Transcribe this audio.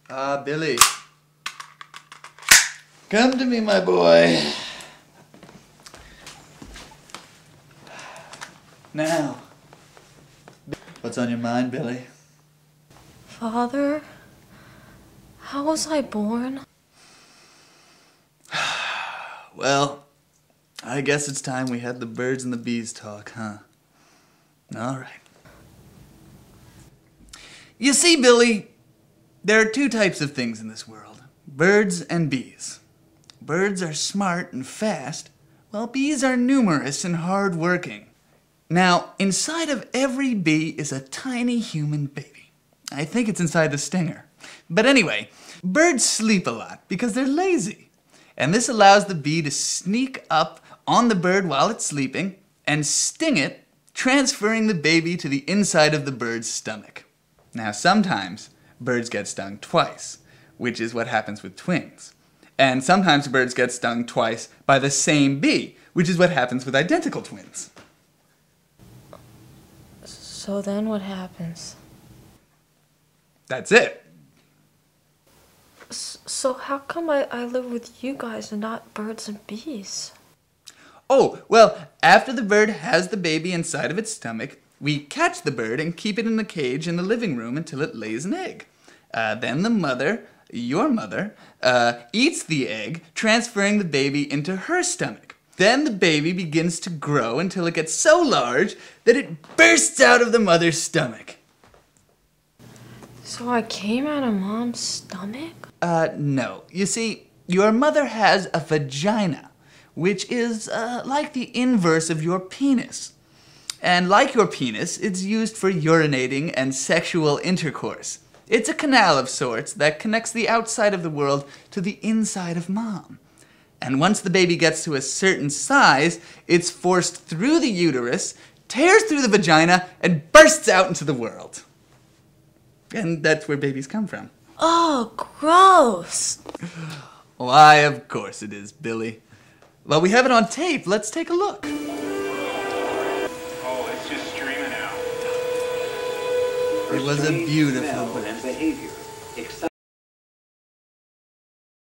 Billy. Come to me, my boy. Now, what's on your mind, Billy? Father, how was I born? Well, I guess it's time we had the birds and the bees talk, huh? All right. You see, Billy, there are two types of things in this world, birds and bees. Birds are smart and fast, while bees are numerous and hard-working. Now, inside of every bee is a tiny human baby. I think it's inside the stinger. But anyway, birds sleep a lot because they're lazy. And this allows the bee to sneak up on the bird while it's sleeping and sting it, transferring the baby to the inside of the bird's stomach. Now, sometimes birds get stung twice, which is what happens with twins. And sometimes birds get stung twice by the same bee, which is what happens with identical twins. So then what happens? That's it. So how come I live with you guys and not birds and bees? Oh, well, after the bird has the baby inside of its stomach, we catch the bird and keep it in the cage in the living room until it lays an egg. Then the mother, your mother, eats the egg, transferring the baby into her stomach. Then the baby begins to grow until it gets so large that it bursts out of the mother's stomach. So I came out of Mom's stomach? No. You see, your mother has a vagina, which is like the inverse of your penis. And like your penis, it's used for urinating and sexual intercourse. It's a canal of sorts that connects the outside of the world to the inside of Mom. And once the baby gets to a certain size, it's forced through the uterus, tears through the vagina, and bursts out into the world. And that's where babies come from. Oh, gross! Why, of course it is, Billy. Well, we have it on tape. Let's take a look. Oh, it's just streaming out. It was a beautiful birth.